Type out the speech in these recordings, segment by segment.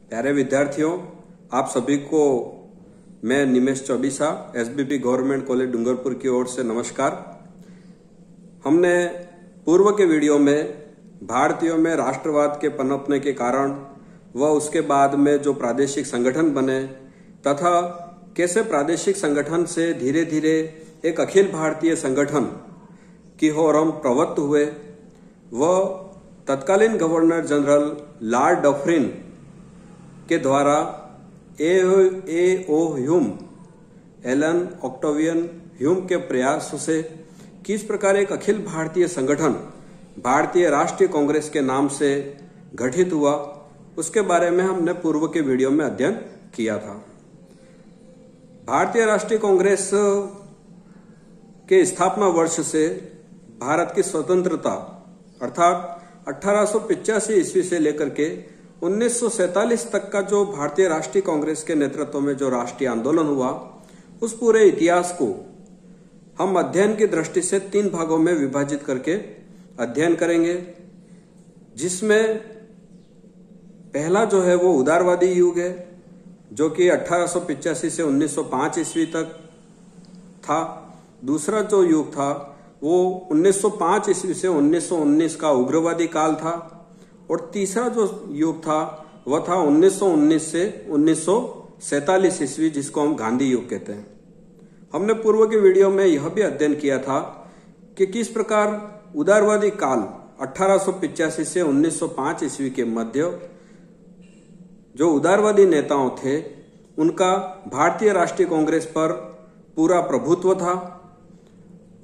प्यारे विद्यार्थियों, आप सभी को मैं Nimesh Choubisa SBP government college Dungarpur की ओर से नमस्कार। हमने पूर्व के वीडियो में भारतीयों में राष्ट्रवाद के पनपने के कारण व उसके बाद में जो प्रादेशिक संगठन बने तथा कैसे प्रादेशिक संगठन से धीरे धीरे एक अखिल भारतीय संगठन की ओर हम प्रवृत्त हुए व तत्कालीन गवर्नर जनरल लॉर्ड डफरिन के द्वारा A O. Hume, Allan Octavian Hume के प्रयासों से किस प्रकार एक अखिल भारतीय संगठन भारतीय राष्ट्रीय कांग्रेस के नाम से गठित हुआ, उसके बारे में हमने पूर्व के वीडियो में अध्ययन किया था। भारतीय राष्ट्रीय कांग्रेस के स्थापना वर्ष से भारत की स्वतंत्रता अर्थात 1885 ईस्वी से लेकर के 1947 तक का जो भारतीय राष्ट्रीय कांग्रेस के नेतृत्व में जो राष्ट्रीय आंदोलन हुआ, उस पूरे इतिहास को हम अध्ययन की दृष्टि से 3 भागों में विभाजित करके अध्ययन करेंगे, जिसमें पहला जो है वो उदारवादी युग है, जो कि 1885 से 1905 ईस्वी तक था। दूसरा जो युग था वो 1905 ईस्वी से 1919 का उग्रवादी काल था और तीसरा जो युग था वह था 1919 से 1947 ईस्वी, जिसको हम गांधी युग कहते हैं। हमने पूर्व के वीडियो में यह भी अध्ययन किया था कि किस प्रकार उदारवादी काल 1885 से 1905 ईस्वी के मध्य जो उदारवादी नेताओं थे उनका भारतीय राष्ट्रीय कांग्रेस पर पूरा प्रभुत्व था।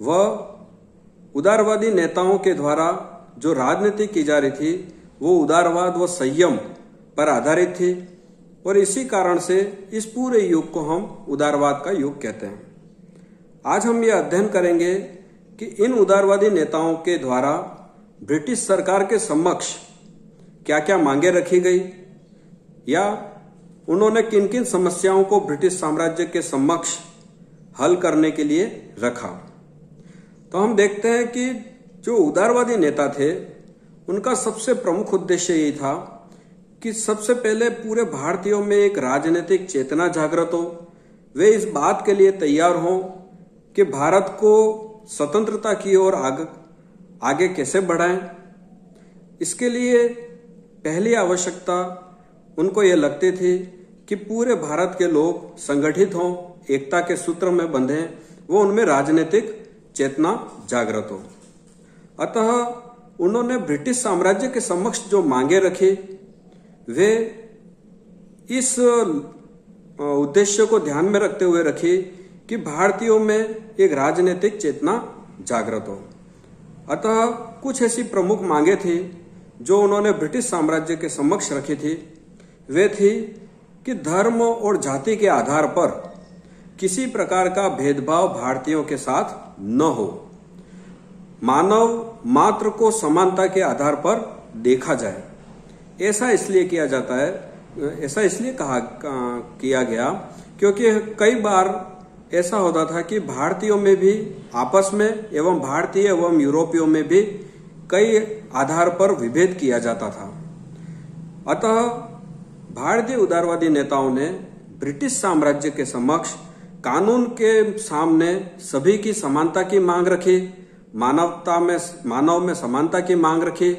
वह उदारवादी नेताओं के द्वारा जो राजनीति की जा रही थी वो उदारवाद व संयम पर आधारित थी और इसी कारण से इस पूरे युग को हम उदारवाद का युग कहते हैं। आज हम यह अध्ययन करेंगे कि इन उदारवादी नेताओं के द्वारा ब्रिटिश सरकार के समक्ष क्या क्या मांगे रखी गई या उन्होंने किन किन समस्याओं को ब्रिटिश साम्राज्य के समक्ष हल करने के लिए रखा। तो हम देखते हैं कि जो उदारवादी नेता थे उनका सबसे प्रमुख उद्देश्य यही था कि सबसे पहले पूरे भारतीयों में एक राजनीतिक चेतना जागृत हो, वे इस बात के लिए तैयार हों कि भारत को स्वतंत्रता की ओर आगे कैसे बढ़ाएं। इसके लिए पहली आवश्यकता उनको ये लगती थी कि पूरे भारत के लोग संगठित हों, एकता के सूत्र में बंधें, वो उनमें राजनीतिक चेतना जागृत हो। अतः उन्होंने ब्रिटिश साम्राज्य के समक्ष जो मांगे रखी, वे इस उद्देश्य को ध्यान में रखते हुए रखी कि भारतीयों में एक राजनीतिक चेतना जागृत हो। अतः कुछ ऐसी प्रमुख मांगे थी जो उन्होंने ब्रिटिश साम्राज्य के समक्ष रखी थी। वे थी कि धर्म और जाति के आधार पर किसी प्रकार का भेदभाव भारतीयों के साथ न हो, मानव मात्र को समानता के आधार पर देखा जाए। ऐसा इसलिए किया जाता है, ऐसा इसलिए किया गया क्योंकि कई बार ऐसा होता था कि भारतीयों में भी आपस में एवं भारतीय एवं यूरोपियों में भी कई आधार पर विभेद किया जाता था। अतः भारतीय उदारवादी नेताओं ने ब्रिटिश साम्राज्य के समक्ष कानून के सामने सभी की समानता की मांग रखी, मानव में समानता की मांग रखी,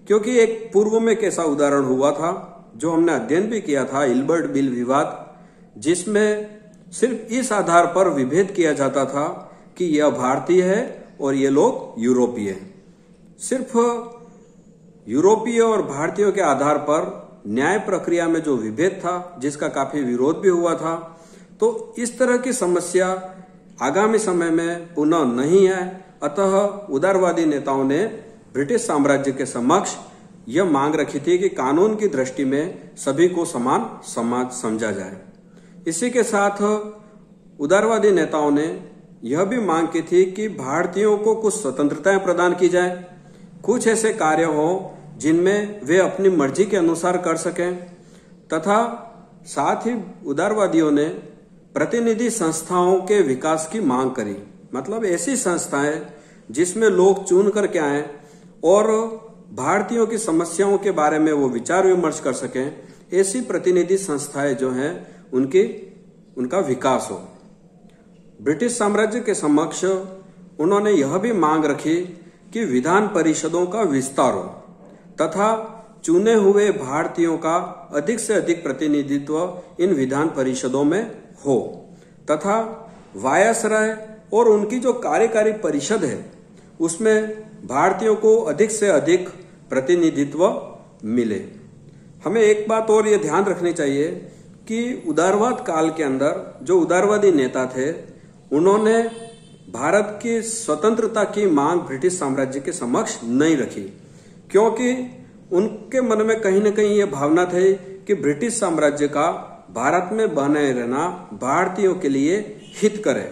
क्योंकि एक पूर्व में कैसा उदाहरण हुआ था जो हमने अध्ययन भी किया था, इल्बर्ट बिल विवाद, जिसमें सिर्फ इस आधार पर विभेद किया जाता था कि यह भारतीय है और ये लोग यूरोपीय हैं। सिर्फ यूरोपीय और भारतीयों के आधार पर न्याय प्रक्रिया में जो विभेद था, जिसका काफी विरोध भी हुआ था। तो इस तरह की समस्या आगामी समय में पुनः नहीं है। अतः उदारवादी नेताओं ने ब्रिटिश साम्राज्य के समक्ष यह मांग रखी थी कि कानून की दृष्टि में सभी को समान समाज समझा जाए। इसी के साथ उदारवादी नेताओं ने यह भी मांग की थी कि भारतीयों को कुछ स्वतंत्रताएं प्रदान की जाए, कुछ ऐसे कार्य हो जिनमें वे अपनी मर्जी के अनुसार कर सकें, तथा साथ ही उदारवादियों ने प्रतिनिधि संस्थाओं के विकास की मांग करी। मतलब ऐसी संस्थाएं जिसमें लोग चुन करके आए और भारतीयों की समस्याओं के बारे में वो विचार विमर्श कर सकें, ऐसी प्रतिनिधि संस्थाएं जो हैं उनका विकास हो। ब्रिटिश साम्राज्य के समक्ष उन्होंने यह भी मांग रखी कि विधान परिषदों का विस्तार हो तथा चुने हुए भारतीयों का अधिक से अधिक प्रतिनिधित्व इन विधान परिषदों में हो तथा वायसराय और उनकी जो कार्यकारी परिषद है उसमें भारतीयों को अधिक से अधिक प्रतिनिधित्व मिले। हमें एक बात और ये ध्यान रखनी चाहिए कि उदारवाद काल के अंदर जो उदारवादी नेता थे उन्होंने भारत की स्वतंत्रता की मांग ब्रिटिश साम्राज्य के समक्ष नहीं रखी, क्योंकि उनके मन में कहीं न कहीं ये भावना थी कि ब्रिटिश साम्राज्य का भारत में बने रहना भारतीयों के लिए हित करे।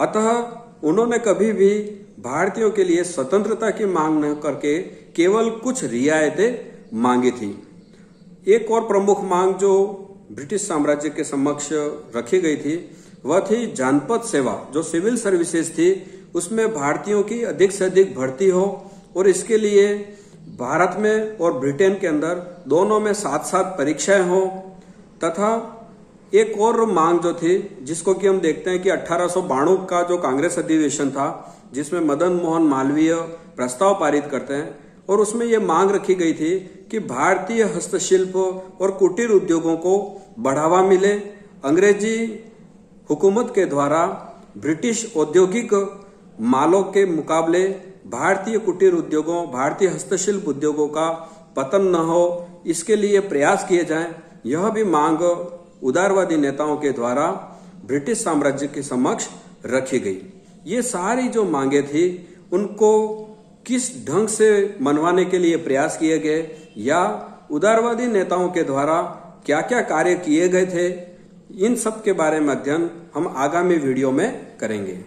अतः उन्होंने कभी भी भारतीयों के लिए स्वतंत्रता की मांग न करके केवल कुछ रियायतें मांगी थी। एक और प्रमुख मांग जो ब्रिटिश साम्राज्य के समक्ष रखी गई थी वह थी जानपद सेवा, जो सिविल सर्विसेज थी उसमें भारतीयों की अधिक से अधिक भर्ती हो और इसके लिए भारत में और ब्रिटेन के अंदर दोनों में साथ साथ परीक्षाएं हो। तथा एक और मांग जो थी जिसको कि हम देखते हैं कि 1892 का जो कांग्रेस अधिवेशन था जिसमें मदन मोहन मालवीय प्रस्ताव पारित करते हैं और उसमें यह मांग रखी गई थी कि भारतीय हस्तशिल्प और कुटीर उद्योगों को बढ़ावा मिले। अंग्रेजी हुकूमत के द्वारा ब्रिटिश औद्योगिक मालों के मुकाबले भारतीय कुटीर उद्योगों, भारतीय हस्तशिल्प उद्योगों का पतन न हो, इसके लिए प्रयास किए जाएं। यह भी मांग उदारवादी नेताओं के द्वारा ब्रिटिश साम्राज्य के समक्ष रखी गई। ये सारी जो मांगे थी उनको किस ढंग से मनवाने के लिए प्रयास किए गए या उदारवादी नेताओं के द्वारा क्या क्या कार्य किए गए थे, इन सब के बारे में अध्ययन हम आगामी वीडियो में करेंगे।